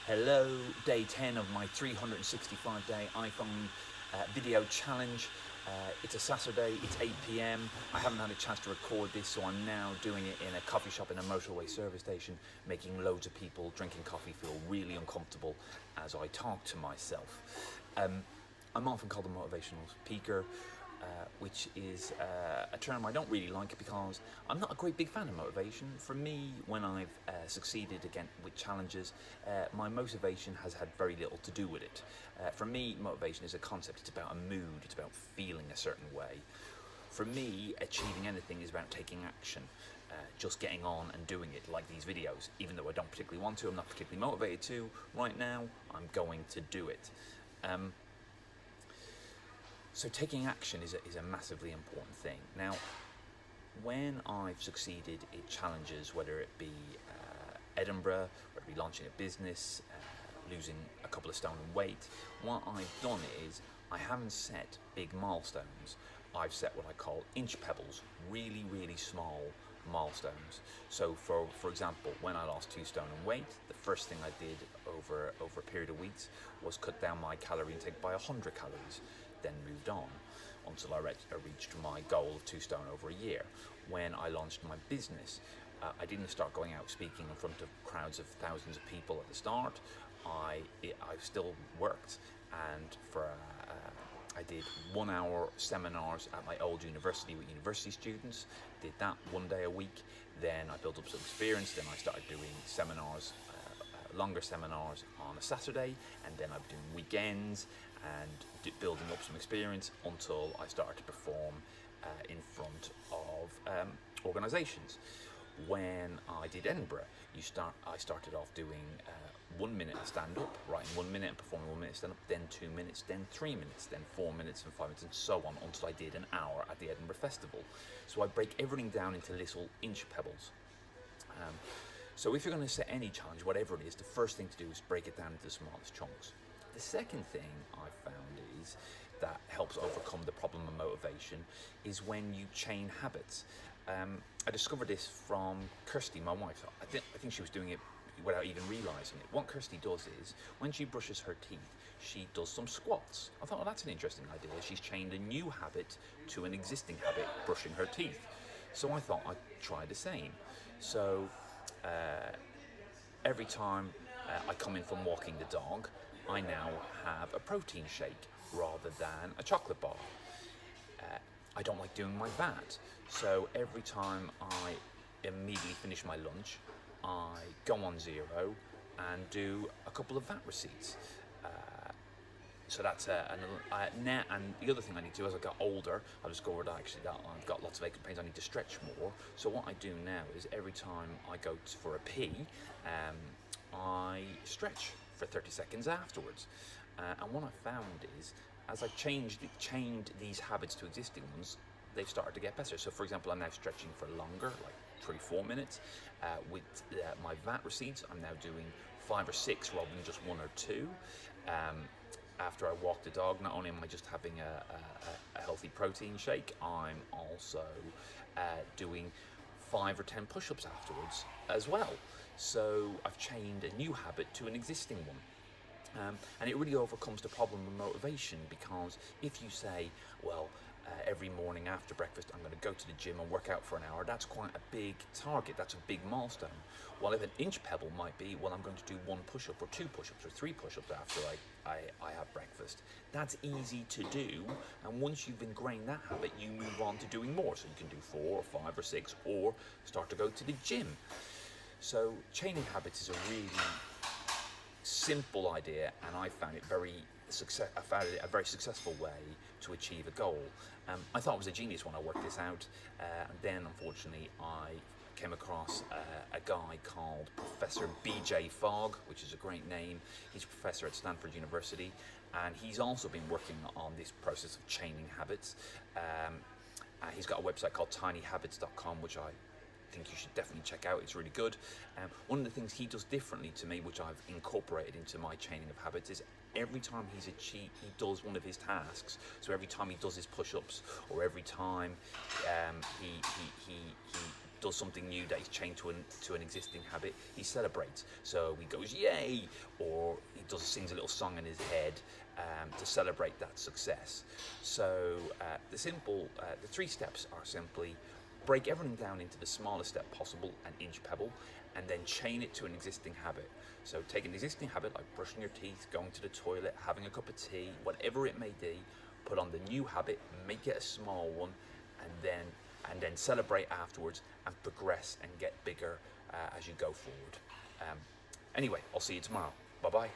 Hello, day 10 of my 365-day iPhone video challenge. It's a Saturday, it's 8 p.m. I haven't had a chance to record this, so I'm now doing it in a coffee shop in a motorway service station, making loads of people drinking coffee feel really uncomfortable as I talk to myself. I'm often called a motivational speaker, which is a term I don't really like because I'm not a great big fan of motivation. For me, when I've succeeded again with challenges, my motivation has had very little to do with it. For me, motivation is a concept. It's about a mood. It's about feeling a certain way. For me, achieving anything is about taking action, just getting on and doing it, like these videos. Even though I don't particularly want to, I'm not particularly motivated to, right now, I'm going to do it. So taking action is a massively important thing. Now, when I've succeeded in challenges, whether it be Edinburgh, whether it be launching a business, losing a couple of stone in weight, what I've done is I haven't set big milestones. I've set what I call inch pebbles, really, really small milestones. So for example, when I lost 2 stone in weight, the first thing I did over a period of weeks was cut down my calorie intake by 100 calories, then moved on until I reached my goal of 2 stone over a year. When I launched my business, I didn't start going out speaking in front of crowds of thousands of people at the start. I still worked, and I did 1 hour seminars at my old university with university students. Did that 1 day a week. Then I built up some experience. Then I started doing seminars, longer seminars on a Saturday, and then I'm doing weekends and building up some experience until I started to perform in front of organisations. When I did Edinburgh, I started off doing 1 minute of stand-up, writing 1 minute and performing 1 minute stand-up, then 2 minutes, then 3 minutes, then 4 minutes and 5 minutes, and so on until I did an hour at the Edinburgh Festival. So I break everything down into little inch pebbles. So if you're going to set any challenge, whatever it is, the first thing to do is break it down into the smallest chunks. The second thing I've found is that helps overcome the problem of motivation is when you chain habits. I discovered this from Kirsty, my wife. I think she was doing it without even realising it. What Kirsty does is, when she brushes her teeth, she does some squats. I thought, well, that's an interesting idea. She's chained a new habit to an existing habit, brushing her teeth. So I thought I'd try the same. So every time I come in from walking the dog, I now have a protein shake rather than a chocolate bar. I don't like doing my VAT, so every time I immediately finish my lunch, I go on Zero and do a couple of VAT receipts. So that's now, and the other thing I need to do as I got older, I've discovered actually that I've got lots of aches and pains. I need to stretch more. So what I do now is every time I go for a pee, I stretch for 30 seconds afterwards. And what I found is, as I chained these habits to existing ones, they've started to get better. So for example, I'm now stretching for longer, like 3-4 minutes. With my VAT receipts, I'm now doing 5 or 6 rather than just 1 or 2. After I walk the dog, not only am I just having a healthy protein shake, I'm also doing 5 or 10 push-ups afterwards as well. So I've chained a new habit to an existing one. And it really overcomes the problem of motivation, because if you say, well, every morning after breakfast I'm going to go to the gym and work out for an hour, that's quite a big target, that's a big milestone. While if an inch pebble might be, well, I'm going to do 1 push-up or 2 push-ups or 3 push-ups after I have breakfast. That's easy to do, and once you've ingrained that habit, you move on to doing more. So you can do 4 or 5 or 6, or start to go to the gym. So chaining habits is a really simple idea, and I found it a very successful way to achieve a goal. I thought it was a genius when I worked this out, and then unfortunately I came across a guy called Professor BJ Fogg, which is a great name. He's a professor at Stanford University, and he's also been working on this process of chaining habits. He's got a website called tinyhabits.com, which I think you should definitely check out. It's really good. One of the things he does differently to me, which I've incorporated into my chaining of habits, is every time he does one of his tasks. So every time he does his push-ups, or every time he does something new that he's changed to an existing habit, he celebrates. So he goes, yay, or he sings a little song in his head to celebrate that success. So the 3 steps are simply break everything down into the smallest step possible, an inch pebble, and then chain it to an existing habit. So take an existing habit like brushing your teeth, going to the toilet, having a cup of tea, whatever it may be, put on the new habit, make it a small one, and then celebrate afterwards and progress and get bigger as you go forward. Anyway, I'll see you tomorrow. Bye bye.